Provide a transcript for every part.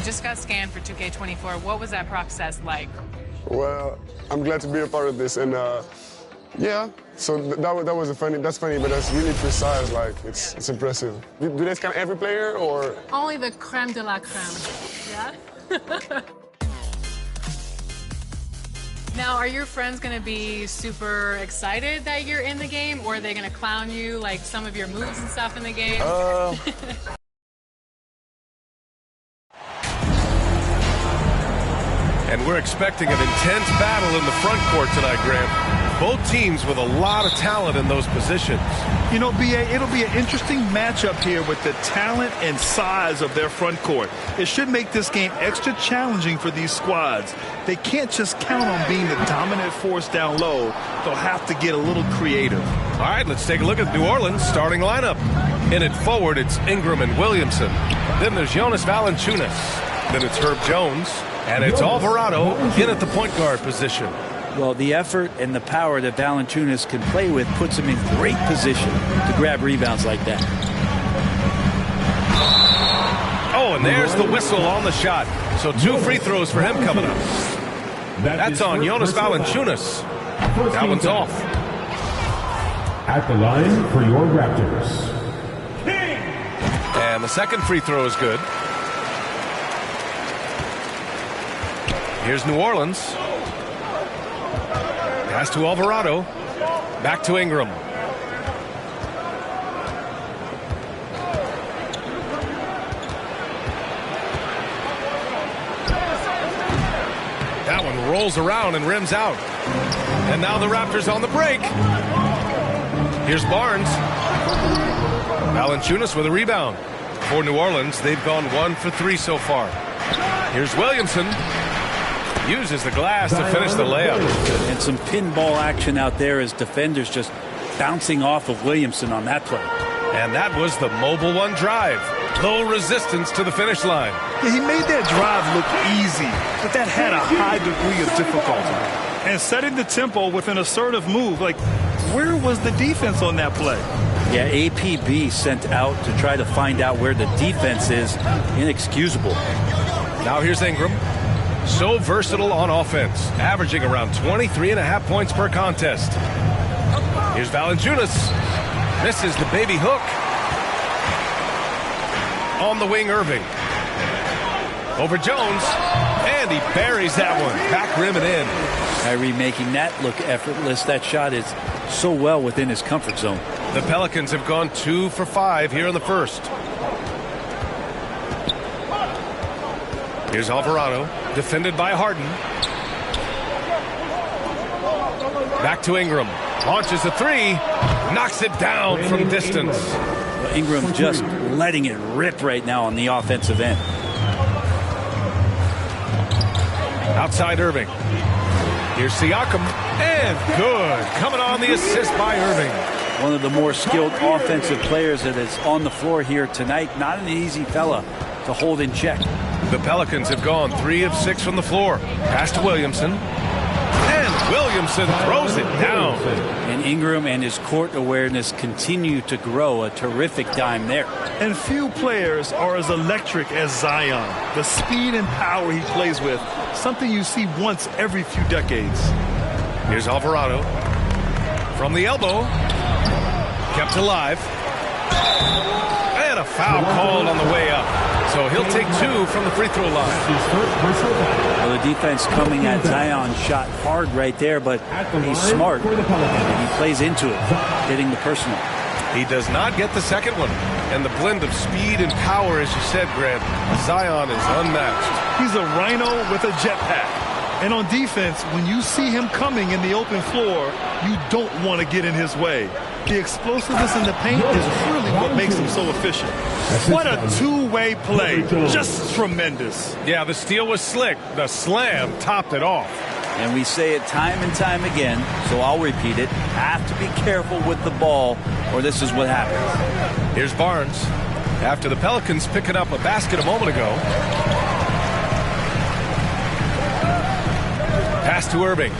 just got scanned for 2K24. What was that process like? Well, I'm glad to be a part of this, and yeah. So that was funny. That's funny, but that's really precise. Like it's impressive. Do they scan every player or? Only the creme de la creme. Yeah. Now, are your friends going to be super excited that you're in the game, or are they going to clown you, like some of your moves and stuff in the game? And we're expecting an intense battle in the front court tonight, Grant. Both teams with a lot of talent in those positions. You know, B.A., it'll be an interesting matchup here with the talent and size of their front court. It should make this game extra challenging for these squads. They can't just count on being the dominant force down low. They'll have to get a little creative. All right, let's take a look at New Orleans' starting lineup. In it forward, it's Ingram and Williamson. Then there's Jonas Valanciunas. Then it's Herb Jones. And it's Alvarado in at the point guard position. Well, the effort and the power that Valanciunas can play with puts him in great position to grab rebounds like that. Oh, and there's the whistle on the shot. So 2 free throws for him coming up. That's on Jonas Valanciunas. That one's off. At the line for your Raptors. And the second free throw is good. Here's New Orleans. Pass to Alvarado. Back to Ingram. That one rolls around and rims out. And now the Raptors on the break. Here's Barnes. Valanciunas with a rebound. For New Orleans, they've gone 1 for 3 so far. Here's Williamson. Uses the glass to finish the layup. And some pinball action out there as defenders just bouncing off of Williamson on that play. And that was the Mobile One drive. Low resistance to the finish line. Yeah, he made that drive look easy, but that had a high degree of difficulty. And setting the tempo with an assertive move, like, where was the defense on that play? Yeah, APB sent out to try to find out where the defense is. Inexcusable. Now here's Ingram. So versatile on offense, averaging around 23.5 points per contest. Here's Valanciunas. Misses the baby hook. On the wing, Irving. Over Jones. And he buries that one. Back rim and in. Kyrie making that look effortless. That shot is so well within his comfort zone. The Pelicans have gone 2 for 5 here in the first. Here's Alvarado, defended by Harden. Back to Ingram. Launches a 3. Knocks it down from distance. Well, Ingram just letting it rip right now on the offensive end. Outside Irving. Here's Siakam. And good. Coming on the assist by Irving. One of the more skilled offensive players that is on the floor here tonight. Not an easy fella to hold in check. The Pelicans have gone 3 of 6 from the floor. Pass to Williamson. And Williamson throws it down. And Ingram and his court awareness continue to grow. A terrific dime there. And few players are as electric as Zion. The speed and power he plays with, something you see once every few decades. Here's Alvarado. From the elbow. Kept alive. And a foul called on the way up. So he'll take 2 from the free throw line. Well, the defense coming at Zion's shot hard right there, but he's smart and he plays into it, getting the personal. He does not get the second one. And the blend of speed and power, as you said, Grant, Zion is unmatched. He's a rhino with a jetpack. And on defense, when you see him coming in the open floor, you don't want to get in his way. The explosiveness in the paint is really what makes him so efficient. What a two-way play. Just tremendous. Yeah, the steal was slick. The slam topped it off. And we say it time and time again, so I'll repeat it. Have to be careful with the ball, or this is what happens. Here's Barnes. After the Pelicans picking up a basket a moment ago. Pass to Irving.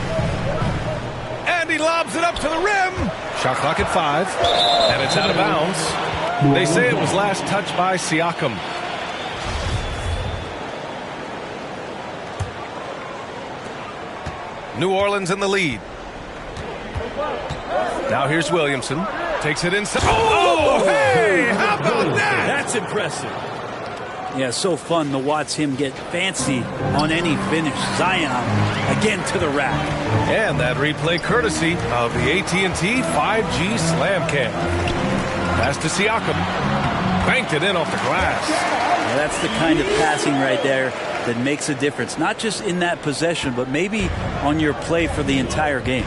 And he lobs it up to the rim. Shot clock at 5. And it's out of bounds. They say it was last touched by Siakam. New Orleans in the lead. Now here's Williamson. Takes it inside. Oh, hey! How about that? That's impressive. Yeah, so fun to watch him get fancy on any finish. Zion again to the rack. And that replay courtesy of the AT&T 5G Slam Cam. Pass to Siakam. Banked it in off the glass. Yeah, that's the kind of passing right there that makes a difference. Not just in that possession, but maybe on your play for the entire game.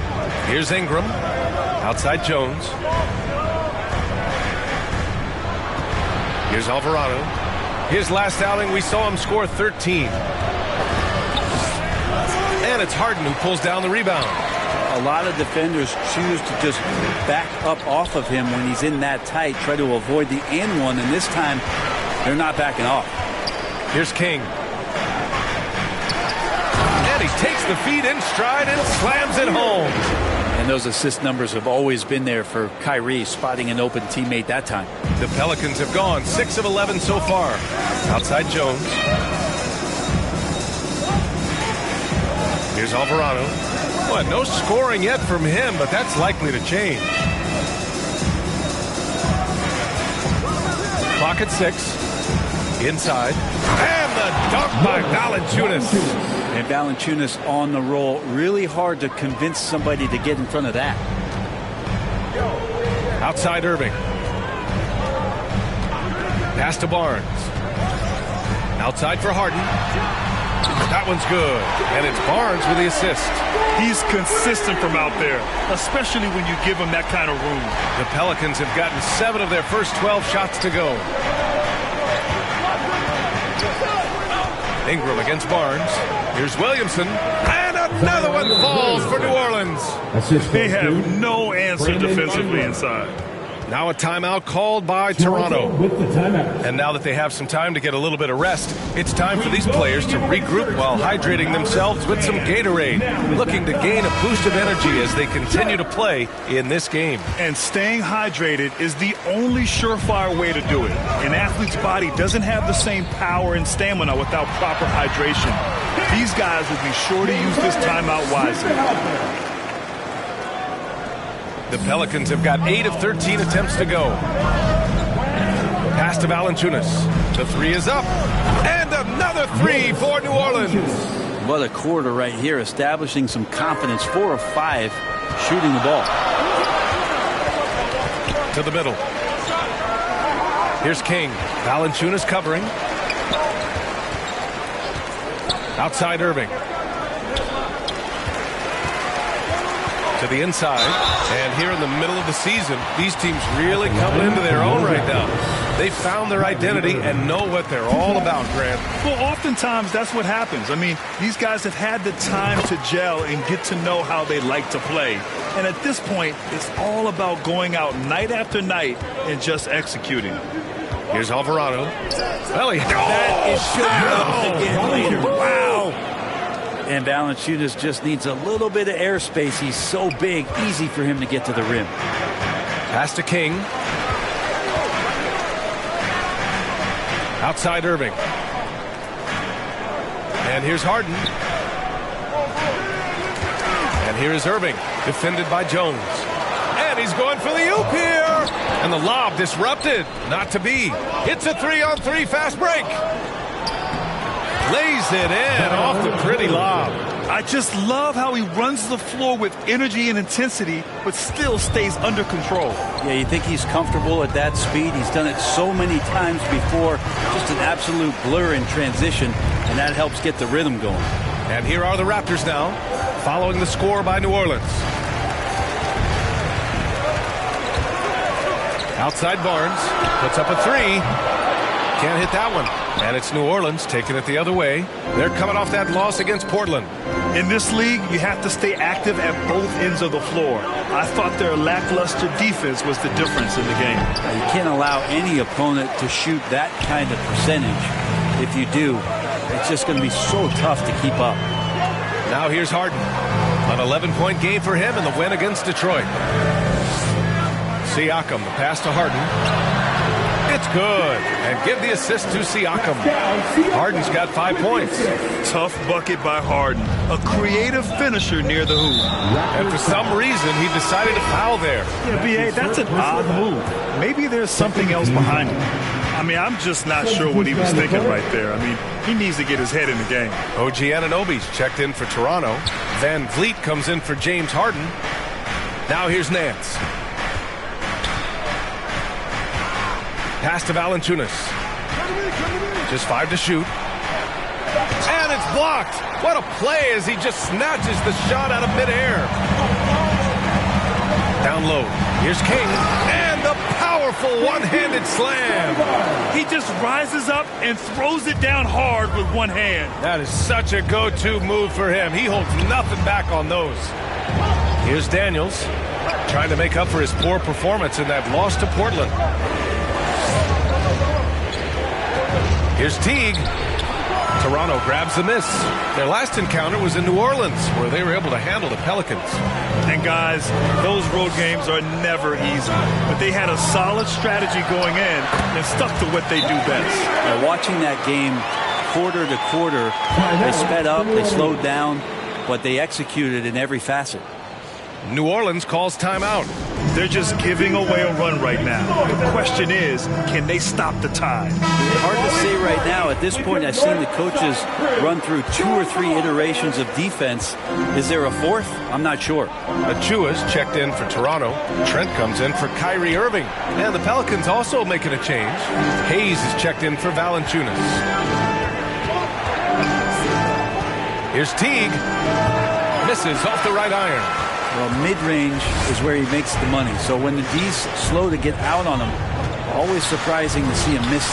Here's Ingram. Outside Jones. Here's Alvarado. His last outing, we saw him score 13. And it's Harden who pulls down the rebound. A lot of defenders choose to just back up off of him when he's in that tight, try to avoid the and one, and this time they're not backing off. Here's King. And he takes the feed in stride and slams it home. And those assist numbers have always been there for Kyrie, spotting an open teammate that time. The Pelicans have gone 6 of 11 so far. Outside Jones. Here's Alvarado. Well, no scoring yet from him, but that's likely to change. Clock at 6. Inside. And the dunk by Valanciunas. And Valanciunas on the roll. Really hard to convince somebody to get in front of that. Outside Irving. Pass to Barnes. Outside for Harden. That one's good. And it's Barnes with the assist. He's consistent from out there, especially when you give him that kind of room. The Pelicans have gotten 7 of their first 12 shots to go. Ingram against Barnes. Here's Williamson. And another one falls for New Orleans. They have no answer defensively inside. Now a timeout called by Toronto. And now that they have some time to get a little bit of rest, it's time for these players to regroup while hydrating themselves with some Gatorade, looking to gain a boost of energy as they continue to play in this game. And staying hydrated is the only surefire way to do it. An athlete's body doesn't have the same power and stamina without proper hydration. These guys will be sure to use this timeout wisely. The Pelicans have got 8 of 13 attempts to go. Pass to Valanciunas. The 3 is up. And another 3 for New Orleans. What a quarter right here, establishing some confidence. 4 of 5 shooting the ball. To the middle. Here's King. Valanciunas covering. Outside Irving. To the inside. And here in the middle of the season, these teams really coming into their own right now. They found their identity and know what they're all about, Grant. Well, oftentimes that's what happens. I mean, these guys have had the time to gel and get to know how they like to play. And at this point, it's all about going out night after night and just executing. Here's Alvarado. Well, That is showing again later. Wow. And Valanciunas just needs a little bit of airspace. He's so big, easy for him to get to the rim. Pass to King. Outside Irving. And here's Harden. And here is Irving, defended by Jones. And he's going for the oop here. And the lob disrupted. Not to be. It's a 3-on-3 fast break. Lays it in off the pretty lob. I just love how he runs the floor with energy and intensity, but still stays under control. Yeah, you think he's comfortable at that speed. He's done it so many times before. Just an absolute blur in transition, and that helps get the rhythm going. And here are the Raptors now, following the score by New Orleans. Outside Barnes, puts up a 3. Can't hit that one. And it's New Orleans taking it the other way. They're coming off that loss against Portland. In this league, you have to stay active at both ends of the floor. I thought their lackluster defense was the difference in the game. You can't allow any opponent to shoot that kind of percentage. If you do, it's just going to be so tough to keep up. Now here's Harden. An 11-point game for him in the win against Detroit. Siakam, the pass to Harden. It's good. And give the assist to Siakam. Harden's got 5 points. Tough bucket by Harden. A creative finisher near the hoop. And for some reason, he decided to foul there. Yeah, B.A., that's an odd move. Maybe there's something else behind it. I mean, I'm just not sure what he was thinking right there. I mean, he needs to get his head in the game. OG Anunoby's checked in for Toronto. Van Vliet comes in for James Harden. Now here's Nance. Pass to Valanciunas. Just 5 to shoot. And it's blocked. What a play as he just snatches the shot out of midair. Down low. Here's King. And the powerful one-handed slam. He just rises up and throws it down hard with one hand. That is such a go-to move for him. He holds nothing back on those. Here's Daniels trying to make up for his poor performance in that loss to Portland. Here's Teague. Toronto grabs the miss. Their last encounter was in New Orleans, where they were able to handle the Pelicans. And guys, those road games are never easy. But they had a solid strategy going in and stuck to what they do best. Watching that game quarter to quarter, they sped up, they slowed down, but they executed in every facet. New Orleans calls timeout. They're just giving away a run right now. The question is, can they stop the tide? Hard to say right now. At this point, I've seen the coaches run through 2 or 3 iterations of defense. Is there a fourth? I'm not sure. Achua's checked in for Toronto. Trent comes in for Kyrie Irving. And the Pelicans also making a change. Hayes is checked in for Valanciunas. Here's Teague. Misses off the right iron. Well, mid-range is where he makes the money. So when the D's slow to get out on him, always surprising to see him miss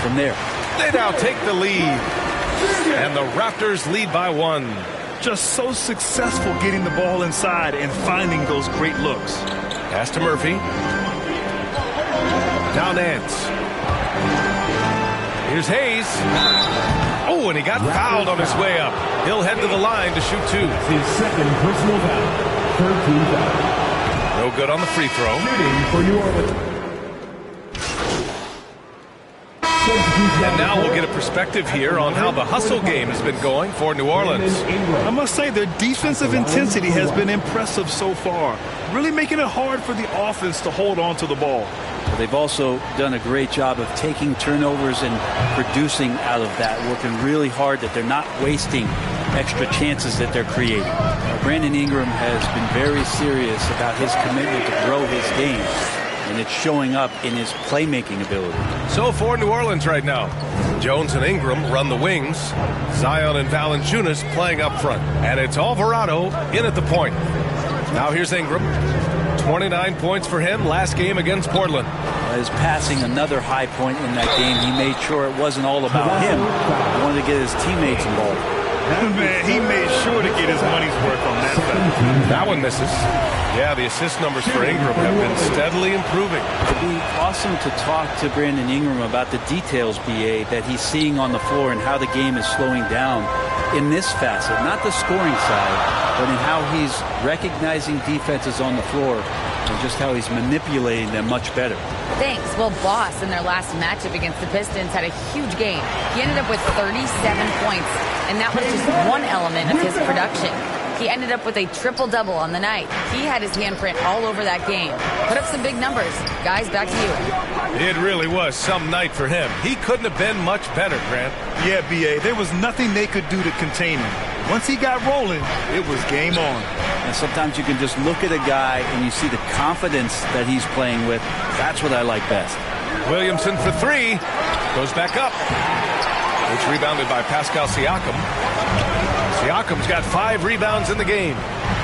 from there. They now take the lead. And the Raptors lead by 1. Just so successful getting the ball inside and finding those great looks. Pass to Murphy. Now Nance. Here's Hayes. Oh, and he got fouled on his way up. He'll head to the line to shoot 2. His second personal foul. 13 foul. No good on the free throw. Shooting for New Orleans. And now we'll get a perspective here on how the hustle game has been going for New Orleans. I must say their defensive intensity has been impressive so far, really making it hard for the offense to hold on to the ball. They've also done a great job of taking turnovers and producing out of that, working really hard that they're not wasting extra chances that they're creating. Brandon Ingram has been very serious about his commitment to grow his game, and it's showing up in his playmaking ability. So for New Orleans right now, Jones and Ingram run the wings. Zion and Valanciunas playing up front. And it's Alvarado in at the point. Now here's Ingram. 29 points for him last game against Portland. His passing, another high point in that game. He made sure it wasn't all about him. He wanted to get his teammates involved. Man, he made sure to get his money's worth on that side. That one misses. Yeah, the assist numbers for Ingram have been steadily improving. It'd be awesome to talk to Brandon Ingram about the details, BA, that he's seeing on the floor and how the game is slowing down in this facet. Not the scoring side, but in how he's recognizing defenses on the floor and just how he's manipulating them much better. Thanks. Well, Boss in their last matchup against the Pistons had a huge game. He ended up with 37 points, and that was just one element of his production. He ended up with a triple-double on the night. He had his handprint all over that game. Put up some big numbers. Guys, back to you. It really was some night for him. He couldn't have been much better, Grant. Yeah, B.A., there was nothing they could do to contain him. Once he got rolling, it was game on. And sometimes you can just look at a guy and you see the confidence that he's playing with. That's what I like best. Williamson for 3. Goes back up. It's rebounded by Pascal Siakam. Siakam's got 5 rebounds in the game.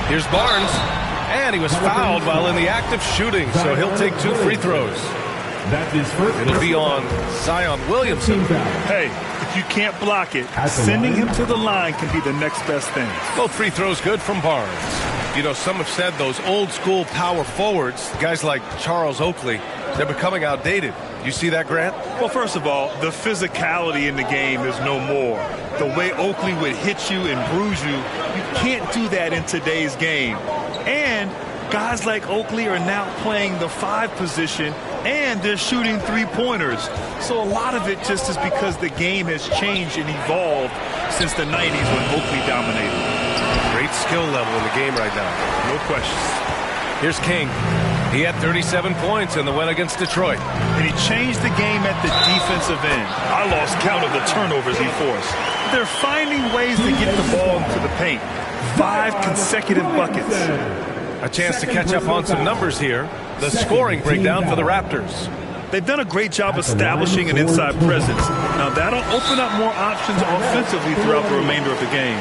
Here's Barnes. And he was fouled while in the act of shooting, so he'll take 2 free throws. That's his first. It'll be on Zion Williamson. Hey, if you can't block it, sending him to the line can be the next best thing. Both free throws good from Barnes. You know, some have said those old school power forwards, guys like Charles Oakley, they're becoming outdated. You see that, Grant? Well, first of all, the physicality in the game is no more. The way Oakley would hit you and bruise you, you can't do that in today's game. And Guys like Oakley are now playing the 5 position, and they're shooting 3-pointers. So a lot of it just is because the game has changed and evolved since the 90s when Oakley dominated. Great skill level in the game right now. No questions. Here's King. He had 37 points in the win against Detroit. And he changed the game at the defensive end. I lost count of the turnovers he forced. They're finding ways to get the ball into the paint. 5 consecutive buckets. A chance to catch up on some numbers here. The scoring breakdown for the Raptors. They've done a great job establishing an inside presence. Now that'll open up more options offensively throughout the remainder of the game.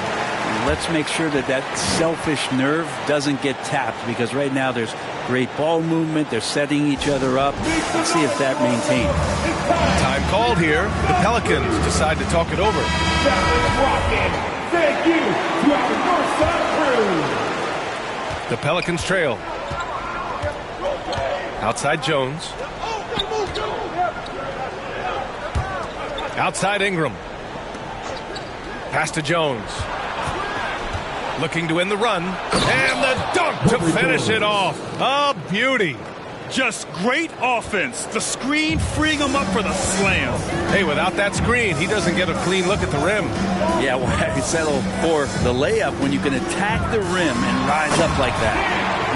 Let's make sure that that selfish nerve doesn't get tapped, because right now there's great ball movement. They're setting each other up. Let's see if that maintains. Time called here. The Pelicans decide to talk it over. Thank you to our Northside crew. The Pelicans trail. Outside Jones. Outside Ingram. Pass to Jones. Looking to win the run. And the dunk to finish it off. A beauty. Just great offense. The screen freeing him up for the slam. Hey, without that screen, he doesn't get a clean look at the rim. Yeah, why settle for the layup when you can attack the rim and rise up like that?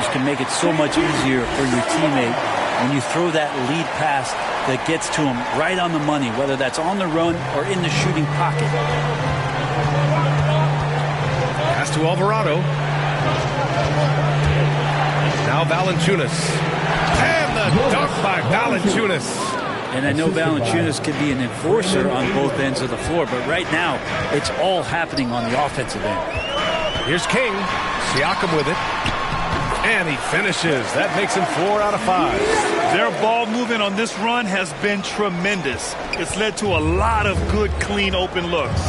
This can make it so much easier for your teammate when you throw that lead pass that gets to him right on the money, whether that's on the run or in the shooting pocket. Pass to Alvarado. Now Valanciunas. And the dunk by Valanciunas. And I know Valanciunas can be an enforcer on both ends of the floor, but right now it's all happening on the offensive end. Here's King. Siakam with it. And he finishes. That makes him 4 out of 5. Their ball movement on this run has been tremendous. It's led to a lot of good, clean, open looks.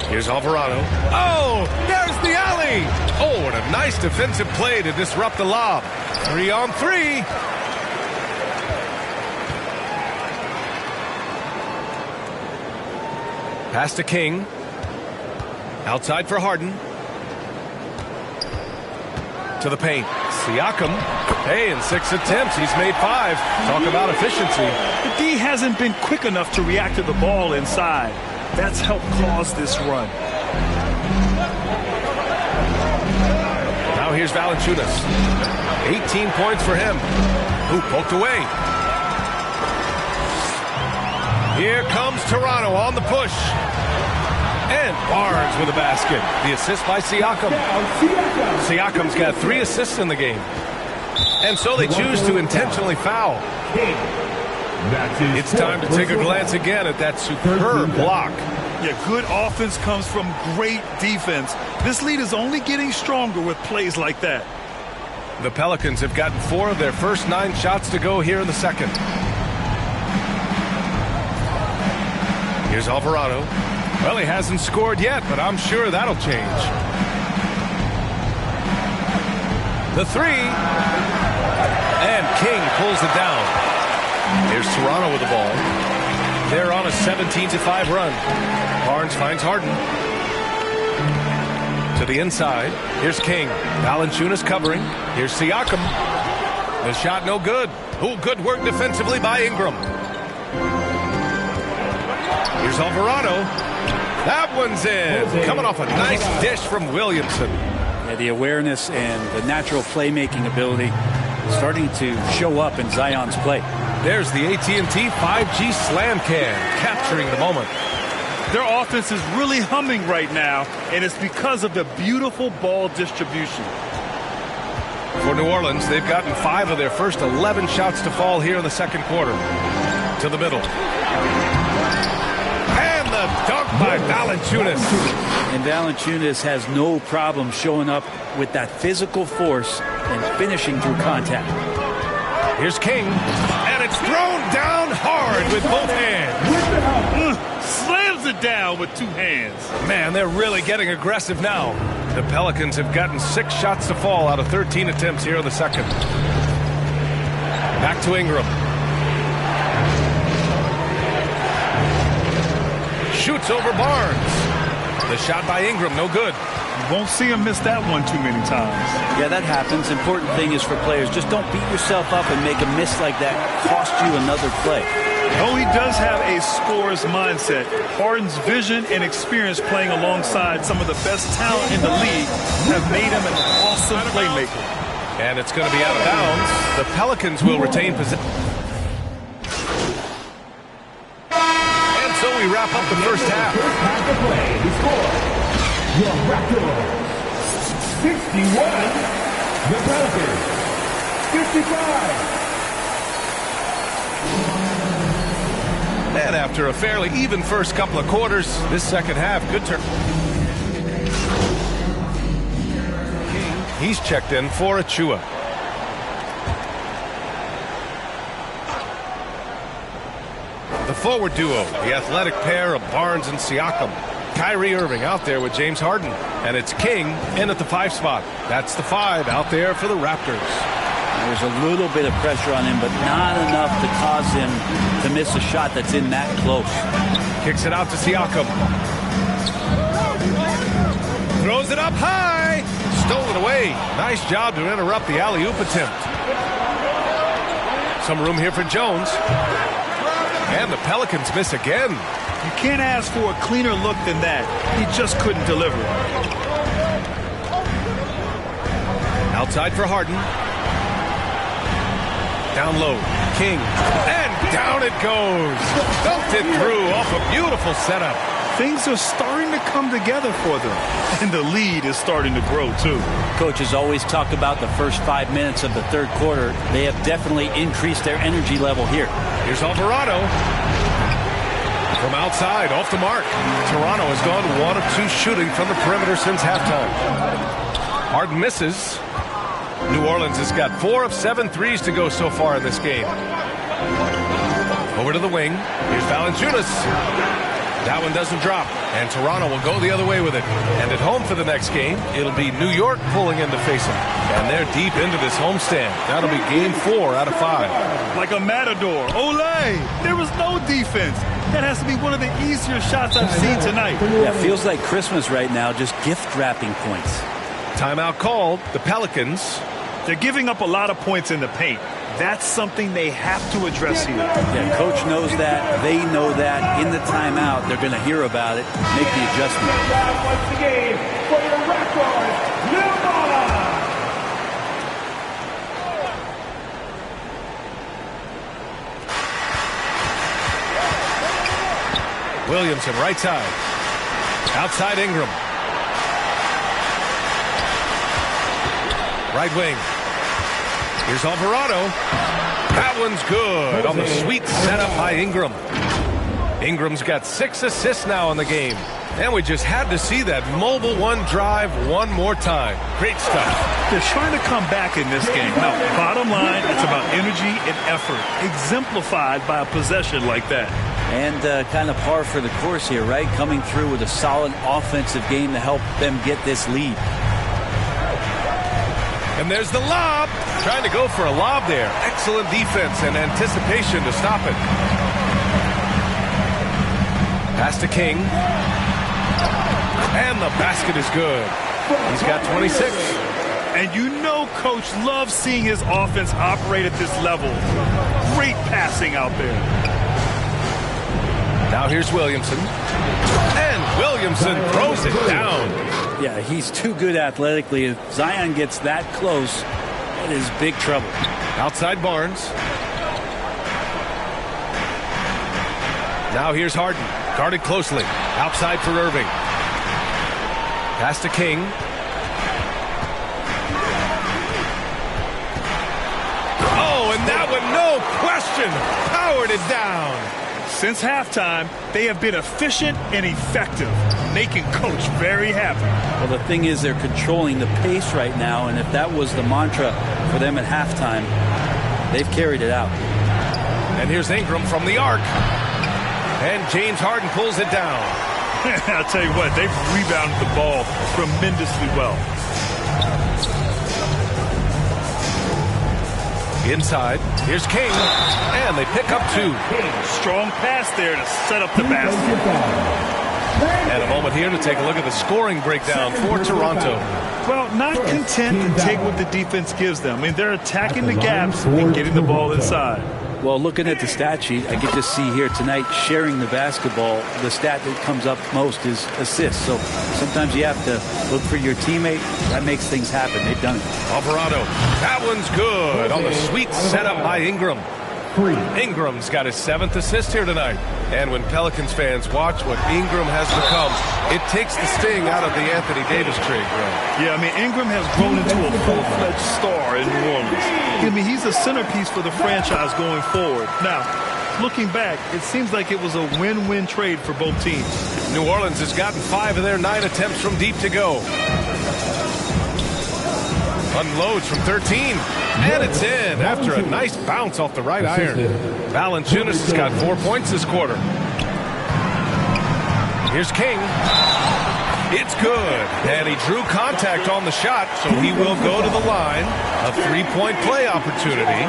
Here's Alvarado. Oh, there's the alley. Oh, and a nice defensive play to disrupt the lob. 3 on 3. Pass to King. Outside for Harden. To the paint. Siakam. Hey, in 6 attempts, he's made 5. Talk about efficiency. The D hasn't been quick enough to react to the ball inside. That's helped cause this run. Now here's Valanciunas. 18 points for him. Ooh, poked away. Here comes Toronto on the push. And Barnes with a basket. The assist by Siakam. Siakam's got 3 assists in the game. And so they choose to intentionally foul. It's time to take a glance again at that superb block. Yeah, good offense comes from great defense. This lead is only getting stronger with plays like that. The Pelicans have gotten 4 of their first 9 shots to go here in the second. Here's Alvarado. Well, he hasn't scored yet, but I'm sure that'll change. The 3. And King pulls it down. Here's Toronto with the ball. They're on a 17-5 run. Barnes finds Harden. To the inside. Here's King. Valanciunas covering. Here's Siakam. The shot no good. Oh, good work defensively by Ingram. Here's Alvarado. That one's in. Coming off a nice dish from Williamson. Yeah, the awareness and the natural playmaking ability starting to show up in Zion's play. There's the AT&T 5G Slam Cam, capturing the moment. Their offense is really humming right now, and it's because of the beautiful ball distribution. For New Orleans, they've gotten 5 of their first 11 shots to fall here in the second quarter. To the middle. And the dunk by Valanciunas. And Valanciunas has no problem showing up with that physical force and finishing through contact. Here's King. And it's thrown down hard with both hands. Slams it down with 2 hands. Man, they're really getting aggressive now. The Pelicans have gotten 6 shots to fall out of 13 attempts here in the second. Back to Ingram. Shoots over Barnes. The shot by Ingram, no good. You won't see him miss that one too many times. Yeah, that happens. Important thing is for players, just don't beat yourself up and make a miss like that cost you another play. Though he does have a scorer's mindset, Harden's vision and experience playing alongside some of the best talent in the league have made him an awesome playmaker. And it's going to be out of bounds. The Pelicans will retain possession. And so we wrap up the first half. Your record, 61. The Pelicans, 55. And after a fairly even first couple of quarters, this second half, good turn. He's checked in for Achua. The forward duo, the athletic pair of Barnes and Siakam. Kyrie Irving out there with James Harden. And it's King in at the 5 spot. That's the 5 out there for the Raptors. There's a little bit of pressure on him, but not enough to cause him to miss a shot that's in that close. Kicks it out to Siakam. Throws it up high. Stolen away. Nice job to interrupt the alley-oop attempt. Some room here for Jones. And the Pelicans miss again. You can't ask for a cleaner look than that. He just couldn't deliver. Outside for Harden. Down low. King. And down it goes. Dumped it through off a beautiful setup. Things are starting to come together for them. And the lead is starting to grow, too. Coaches always talk about the first 5 minutes of the third quarter. They have definitely increased their energy level here. Here's Alvarado. From outside, off the mark. Toronto has gone 1 of 2 shooting from the perimeter since halftime. Harden misses. New Orleans has got 4 of 7 threes to go so far in this game. Over to the wing. Here's Valanciunas. That one doesn't drop, and Toronto will go the other way with it. And at home for the next game, it'll be New York pulling in to face them. And they're deep into this homestand. That'll be game 4 out of 5. Like a matador. Olay! There was no defense. That has to be one of the easier shots I've seen tonight. Yeah, feels like Christmas right now, just gift wrapping points. Timeout called. The Pelicans. They're giving up a lot of points in the paint. That's something they have to address here. Yeah, coach knows that. They know that. In the timeout, they're going to hear about it, make the adjustment. Once the game for your record, Williamson, right side. Outside Ingram. Right wing. Here's Alvarado. That one's good on the sweet setup by Ingram. Ingram's got 6 assists now in the game. And we just had to see that mobile one drive one more time. Great stuff. They're trying to come back in this game. Now, bottom line, it's about energy and effort, exemplified by a possession like that. And kind of par for the course here, right? Coming through with a solid offensive game to help them get this lead. And there's the lob. Trying to go for a lob there. Excellent defense and anticipation to stop it. Pass to King. And the basket is good. He's got 26. And you know Coach loves seeing his offense operate at this level. Great passing out there. Now here's Williamson. And Williamson throws it down. Yeah, he's too good athletically. If Zion gets that close, it is big trouble. Outside Barnes. Now here's Harden. Guarded closely. Outside for Irving. Pass to King. Oh, and that one, no question, powered it down. Since halftime, they have been efficient and effective, making Coach very happy. Well, the thing is they're controlling the pace right now, and if that was the mantra for them at halftime, they've carried it out. And here's Ingram from the arc. And James Harden pulls it down. I'll tell you what, they've rebounded the ball tremendously well. Inside, here's King, and they pick up 2. Strong pass there to set up the basket. And a moment here to take a look at the scoring breakdown for Toronto. Well, not content to take what the defense gives them. I mean, they're attacking the gaps and getting the ball inside. Well, looking at the stat sheet, I can just see here tonight sharing the basketball. The stat that comes up most is assists. So sometimes you have to look for your teammate. That makes things happen. They've done it. Alvarado. That one's good on the sweet setup by Ingram. Ingram's got his 7th assist here tonight. And when Pelicans fans watch what Ingram has become, it takes the sting out of the Anthony Davis trade. Yeah, I mean, Ingram has grown into a full-fledged star in New Orleans. I mean, he's a centerpiece for the franchise going forward. Now, looking back, it seems like it was a win-win trade for both teams. New Orleans has gotten 5 of their 9 attempts from deep to go. Unloads from 13, and it's in after a nice bounce off the right iron. Valanciunas has got 4 points this quarter. Here's King. It's good, and he drew contact on the shot, so he will go to the line. A 3-point play opportunity.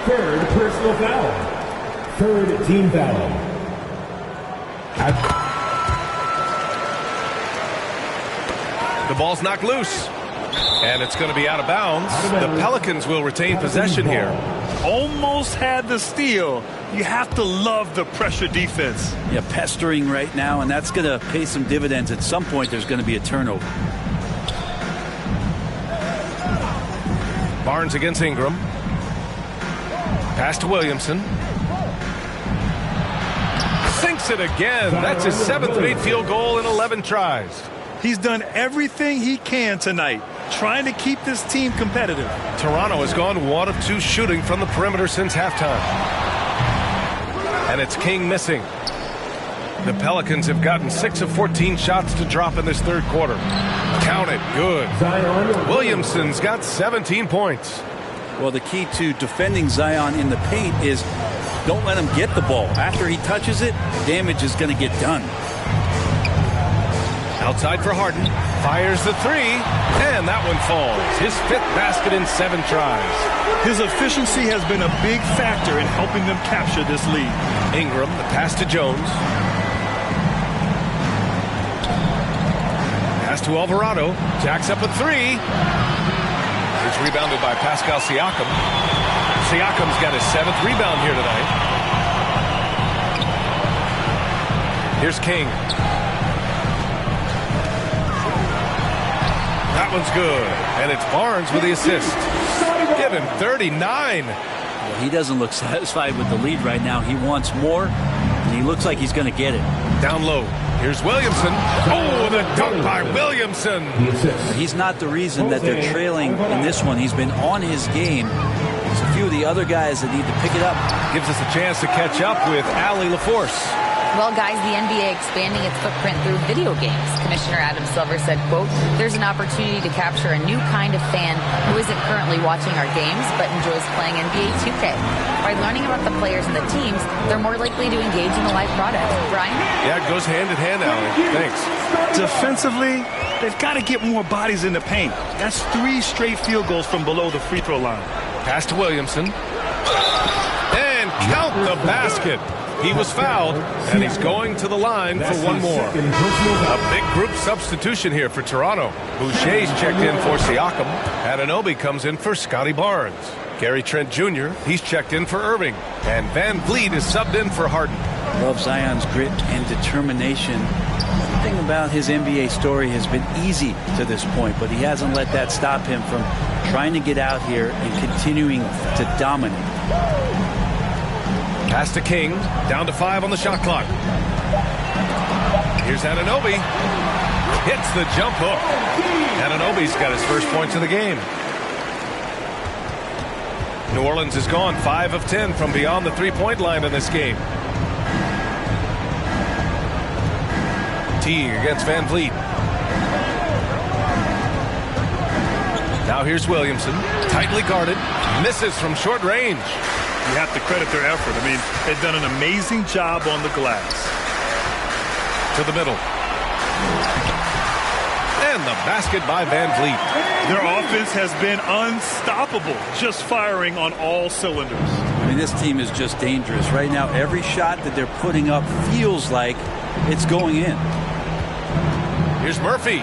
Third personal foul. Third team foul. The ball's knocked loose, and it's going to be out of bounds. The Pelicans will retain possession here. Almost had the steal. You have to love the pressure defense. Yeah, pestering right now, and that's going to pay some dividends. At some point, there's going to be a turnover. Barnes against Ingram. Pass to Williamson. Sinks it again. That's his 7th made field goal in 11 tries. He's done everything he can tonight, trying to keep this team competitive. Toronto has gone 1 of 2 shooting from the perimeter since halftime. And it's King missing. The Pelicans have gotten 6 of 14 shots to drop in this third quarter. Count it. Good. Williamson's got 17 points. Well, the key to defending Zion in the paint is don't let him get the ball. After he touches it, damage is going to get done. Outside for Harden. Fires the 3, and that one falls. His 5th basket in 7 tries. His efficiency has been a big factor in helping them capture this lead. Ingram, the pass to Jones. Pass to Alvarado. Jacks up a 3. It's rebounded by Pascal Siakam. Siakam's got his 7th rebound here tonight. Here's King. That one's good. And it's Barnes with the assist. Give him 39. Well, he doesn't look satisfied with the lead right now. He wants more, and he looks like he's going to get it. Down low. Here's Williamson. Oh, the dunk by Williamson. He's not the reason that they're trailing in this one. He's been on his game. There's a few of the other guys that need to pick it up. Gives us a chance to catch up with Allie LaForce. Well, guys, the NBA expanding its footprint through video games. Commissioner Adam Silver said, quote, there's an opportunity to capture a new kind of fan who isn't currently watching our games but enjoys playing NBA 2K. By learning about the players and the teams, they're more likely to engage in the live product. Brian? Yeah, it goes hand in hand, Allie. Thanks. Defensively, they've got to get more bodies in the paint. That's 3 straight field goals from below the free throw line. Pass to Williamson. And count the basket. He was fouled, and he's going to the line for one more. A big group substitution here for Toronto. Boucher's checked in for Siakam. Anunoby comes in for Scotty Barnes. Gary Trent Jr., he's checked in for Irving. And Van Vliet is subbed in for Harden. Love Zion's grit and determination. The thing about his NBA story has been easy to this point, but he hasn't let that stop him from trying to get out here and continuing to dominate. Pass to King, down to 5 on the shot clock. Here's Anunoby. Hits the jump hook. Anunoby's got his first points of the game. New Orleans has gone 5 of 10 from beyond the 3-point line in this game. Teague against Van Vliet. Now here's Williamson, tightly guarded, misses from short range. You have to credit their effort. I mean, they've done an amazing job on the glass. To the middle. And the basket by Van Vliet. Their offense has been unstoppable, just firing on all cylinders. I mean, this team is just dangerous. Right now, every shot that they're putting up feels like it's going in. Here's Murphy.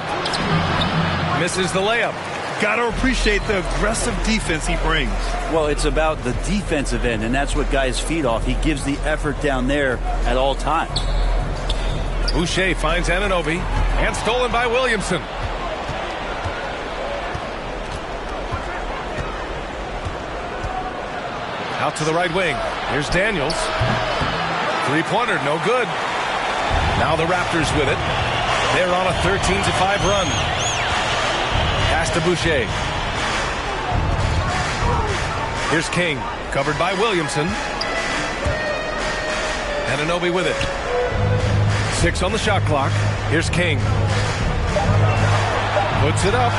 Misses the layup. Got to appreciate the aggressive defense he brings. Well, it's about the defensive end, and that's what guys feed off. He gives the effort down there at all times. Boucher finds Anunoby, and stolen by Williamson. Out to the right wing. Here's Daniels. Three-pointer, no good. Now the Raptors with it. They're on a 13-5 run. Pass to Boucher. Here's King, covered by Williamson. Anunoby with it. 6 on the shot clock. Here's King. Puts it up.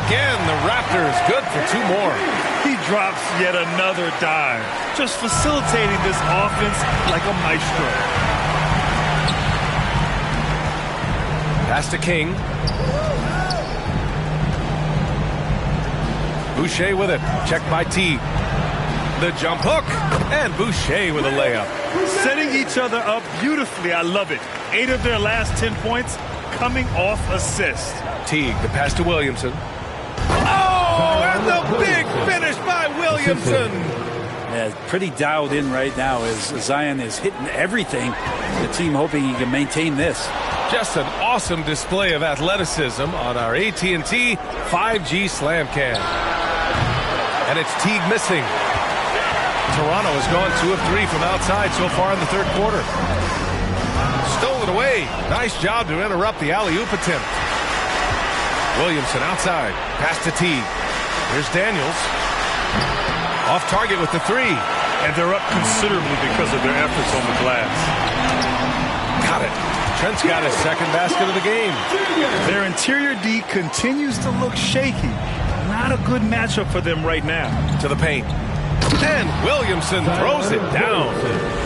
Again, the Raptors good for 2 more. He drops yet another dive, just facilitating this offense like a maestro. Pass to King. Boucher with it. Checked by Teague. The jump hook. And Boucher with a layup. Setting each other up beautifully. I love it. 8 of their last 10 points coming off assist. Teague, the pass to Williamson. Oh, and the big finish by Williamson. Yeah, pretty dialed in right now as Zion is hitting everything. The team hoping he can maintain this. Just an awesome display of athleticism on our AT&T 5G Slam Cam. And it's Teague missing. Toronto has gone 2 of 3 from outside so far in the third quarter. Stolen away. Nice job to interrupt the alley-oop attempt. Williamson outside. Pass to Teague. Here's Daniels. Off target with the 3. And they're up considerably because of their efforts on the glass. Got it. Trent's got his second basket of the game. Their interior D continues to look shaky. Not a good matchup for them right now. To the paint. And Williamson throws it down.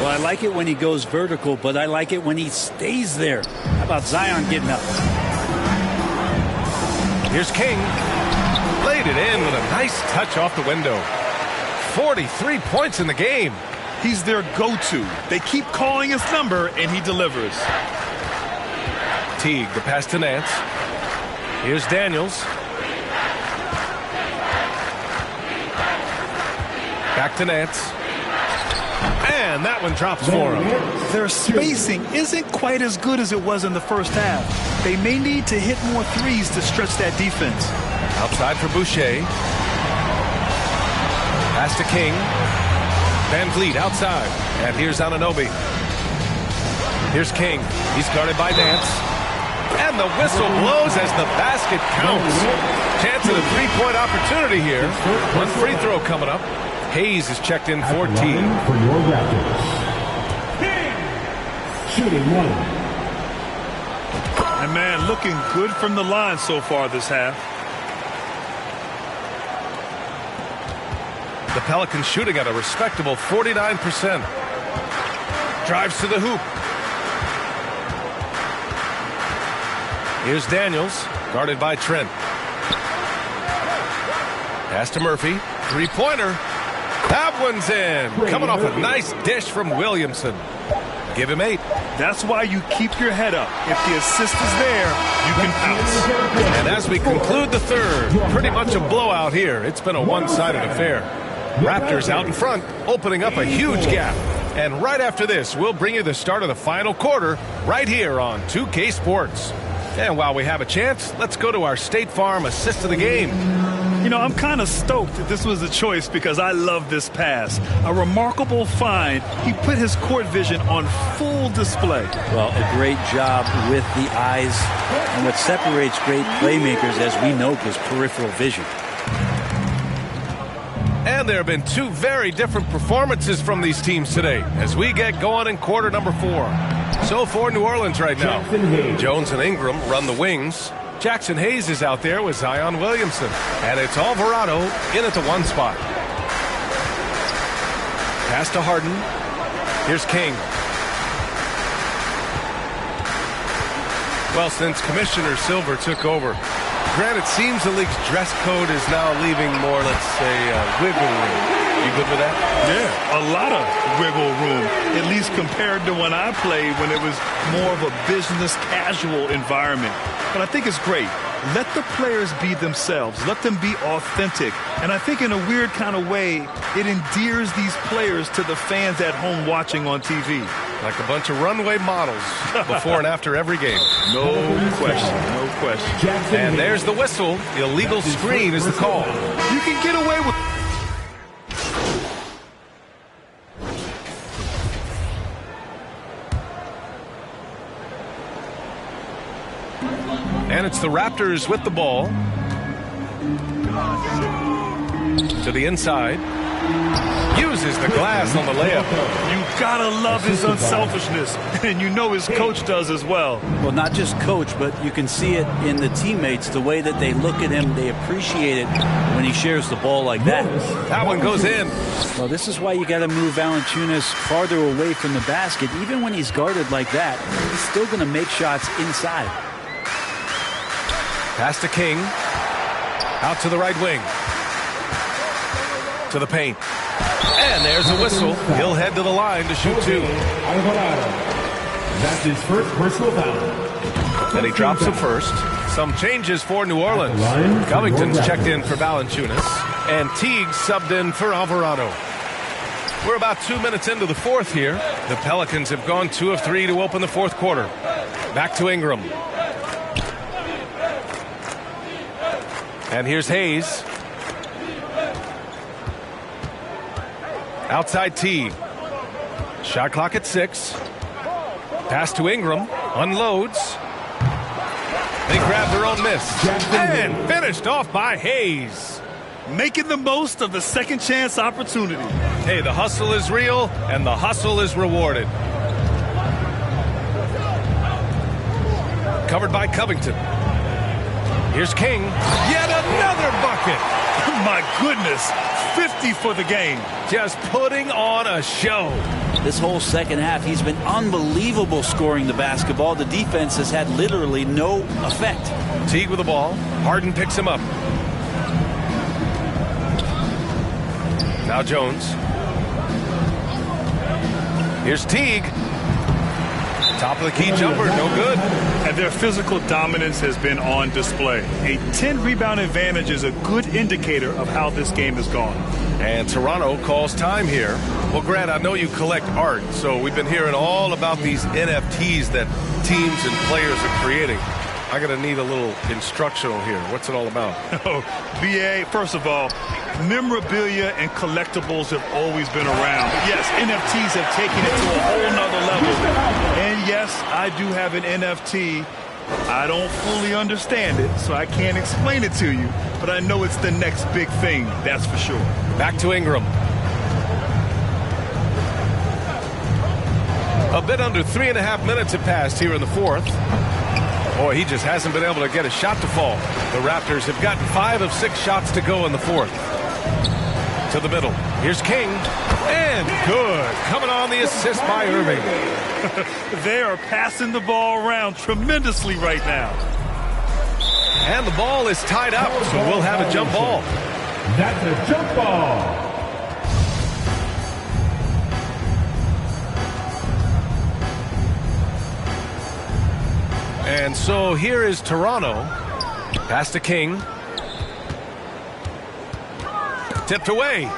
Well, I like it when he goes vertical, but I like it when he stays there. How about Zion getting up? Here's King. Laid it in with a nice touch off the window. 43 points in the game. He's their go-to. They keep calling his number, and he delivers. Teague, the pass to Nance. Here's Daniels. Back to Nance. And that one drops for him. Their spacing isn't quite as good as it was in the first half. They may need to hit more threes to stretch that defense. Outside for Boucher. Pass to King. Van Vliet outside. And here's Anunoby. Here's King. He's guarded by Nance. And the whistle blows as the basket counts. Chance at a three-point opportunity here. One free throw coming up. Hayes is checked in for Teague. For your Raptors. Shooting 1. And man, looking good from the line so far this half. The Pelicans shooting at a respectable 49%. Drives to the hoop. Here's Daniels, guarded by Trent. Pass to Murphy. Three-pointer. That one's in. Coming off a nice dish from Williamson. Give him 8. That's why you keep your head up. If the assist is there, you can pounce. And as we conclude the third, pretty much a blowout here. It's been a one-sided affair. Raptors out in front, opening up a huge gap. And right after this, we'll bring you the start of the final quarter right here on 2K Sports. And while we have a chance, let's go to our State Farm assist of the game. You know, I'm kind of stoked that this was a choice because I love this pass. A remarkable find. He put his court vision on full display. Well, a great job with the eyes. And what separates great playmakers, as we know, is peripheral vision. And there have been 2 very different performances from these teams today as we get going in quarter number 4. So for New Orleans right now, Jones and Ingram run the wings. Jackson Hayes is out there with Zion Williamson. And it's Alvarado in at the 1 spot. Pass to Harden. Here's King. Well, since Commissioner Silver took over, Grant, it seems the league's dress code is now leaving more, let's say, wiggle room. You good with that? Yeah, a lot of wiggle room, at least compared to when I played, when it was more of a business casual environment. But I think it's great. Let the players be themselves. Let them be authentic. And I think in a weird kind of way, it endears these players to the fans at home watching on TV. Like a bunch of runway models before and after every game. No question, no question. And there's the whistle. The illegal screen is the call. You can get away with... And it's the Raptors with the ball. To the inside. Uses the glass on the layup. You gotta love his unselfishness. And you know his coach does as well. Well, not just coach, but you can see it in the teammates, the way that they look at him. They appreciate it when he shares the ball like that. That one goes in. Well, this is why you got to move Valanciunas farther away from the basket. Even when he's guarded like that, he's still going to make shots inside. Pass to King. Out to the right wing. To the paint. And there's a whistle. He'll head to the line to shoot two. That's his first personal foul. And he drops it first. Some changes for New Orleans. Covington's checked in for Valanciunas. And Teague subbed in for Alvarado. We're about 2 minutes into the fourth here. The Pelicans have gone 2 of 3 to open the fourth quarter. Back to Ingram. And here's Hayes. Outside Teague. Shot clock at 6. Pass to Ingram. Unloads. They grab their own miss. And finished off by Hayes. Making the most of the second chance opportunity. Hey, the hustle is real, and the hustle is rewarded. Covered by Covington. Here's King. Yet another bucket. My goodness. 50 for the game. Just putting on a show. This whole second half, he's been unbelievable scoring the basketball. The defense has had literally no effect. Teague with the ball. Harden picks him up. Now Jones. Here's Teague. Top of the key jumper, no good. And their physical dominance has been on display. A 10-rebound advantage is a good indicator of how this game has gone. And Toronto calls time here. Well, Grant, I know you collect art, so we've been hearing all about these NFTs that teams and players are creating. I'm going to need a little instructional here. What's it all about? Oh, BA, first of all, memorabilia and collectibles have always been around. But yes, NFTs have taken it to a whole nother level. And yes, I do have an NFT. I don't fully understand it, so I can't explain it to you. But I know it's the next big thing, that's for sure. Back to Ingram. A bit under 3.5 minutes have passed here in the fourth. Boy, he just hasn't been able to get a shot to fall. The Raptors have gotten 5 of 6 shots to go in the fourth. To the middle. Here's King. And good. Coming on the assist by Irving. They are passing the ball around tremendously right now. And the ball is tied up, so we'll have a jump ball. That's a jump ball. And so here is Toronto. Pass to King. Tipped away.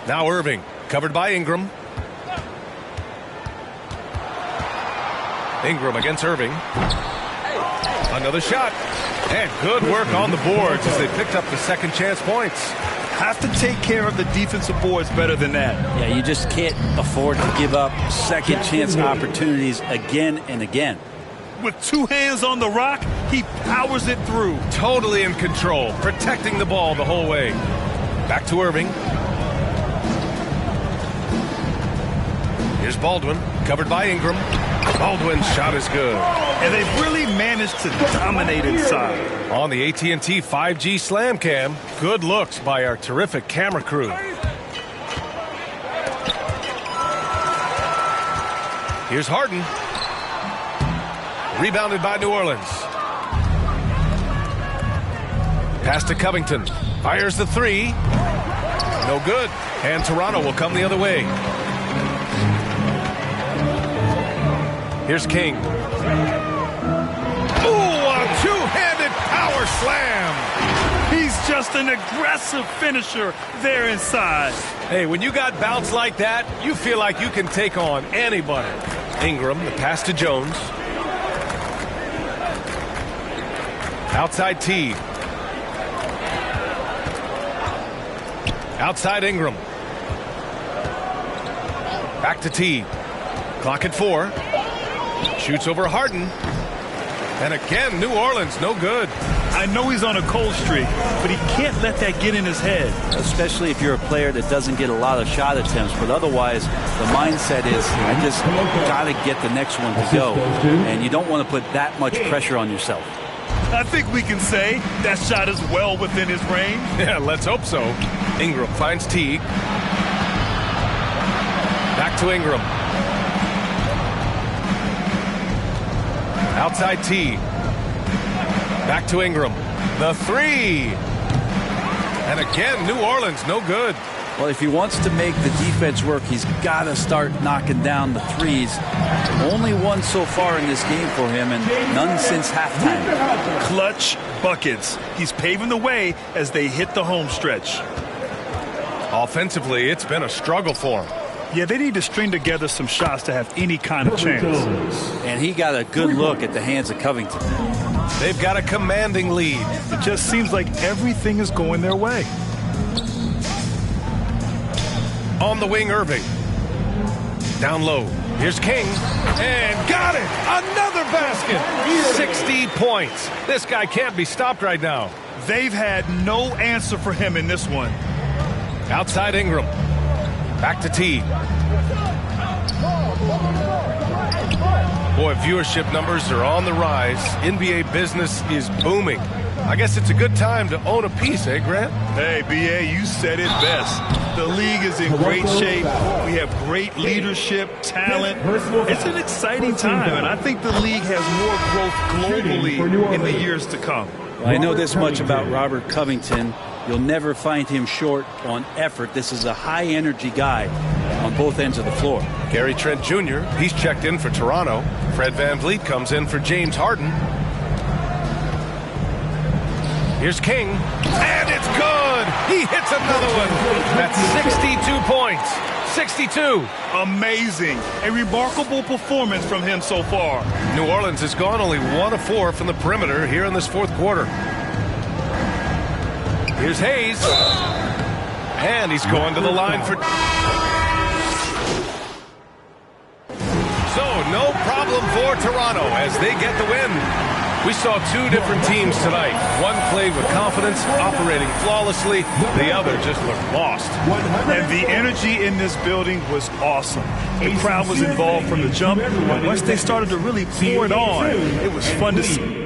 Now Irving, covered by Ingram. Ingram against Irving. Another shot. And good work on the boards as they picked up the second chance points. Have to take care of the defensive boards better than that. Yeah, you just can't afford to give up second chance opportunities again and again. With 2 hands on the rock, he powers it through. Totally in control, protecting the ball the whole way. Back to Irving. Here's Baldwin, covered by Ingram. Baldwin's shot is good. And they've really managed to dominate inside. On the AT&T 5G Slam Cam, good looks by our terrific camera crew. Here's Harden. Rebounded by New Orleans. Pass to Covington. Fires the three. No good. And Toronto will come the other way. Here's King. Ooh, a two-handed power slam. He's just an aggressive finisher there inside. Hey, when you got bounce like that, you feel like you can take on anybody. Ingram, the pass to Jones. Outside T. Outside Ingram. Back to T. Clock at 4. Shoots over Harden. And again, New Orleans, no good. I know he's on a cold streak, but he can't let that get in his head. Especially if you're a player that doesn't get a lot of shot attempts. But otherwise, the mindset is, I just got to get the next one to go. And you don't want to put that much pressure on yourself. I think we can say that shot is well within his range. Yeah, let's hope so. Ingram finds Teague. Back to Ingram. Outside T. Back to Ingram. The three. And again, New Orleans, no good. Well, if he wants to make the defense work, he's got to start knocking down the threes. Only one so far in this game for him, and none since halftime. Clutch buckets. He's paving the way as they hit the home stretch. Offensively, it's been a struggle for him. Yeah, they need to string together some shots to have any kind of chance. And he got a good look at the hands of Covington. They've got a commanding lead. It just seems like everything is going their way. On the wing, Irving. Down low. Here's King. And got it! Another basket! 60 points. This guy can't be stopped right now. They've had no answer for him in this one. Outside Ingram. Back to T. Boy, viewership numbers are on the rise. NBA business is booming. I guess it's a good time to own a piece, eh, Grant? Hey, B.A., you said it best. The league is in great shape. We have great leadership, talent. It's an exciting time, and I think the league has more growth globally in the years to come. Well, I know this much about Robert Covington. You'll never find him short on effort. This is a high-energy guy on both ends of the floor. Gary Trent Jr., he's checked in for Toronto. Fred VanVleet comes in for James Harden. Here's King, and it's good! He hits another one! That's 62 points. 62. Amazing. A remarkable performance from him so far. New Orleans has gone only 1 of 4 from the perimeter here in this fourth quarter. Here's Hayes. And he's going to the line for... So, no problem for Toronto as they get the win. We saw 2 different teams tonight. One played with confidence, operating flawlessly. The other just looked lost. And the energy in this building was awesome. The crowd was involved from the jump. Once they started to really pour it on, it was fun to see.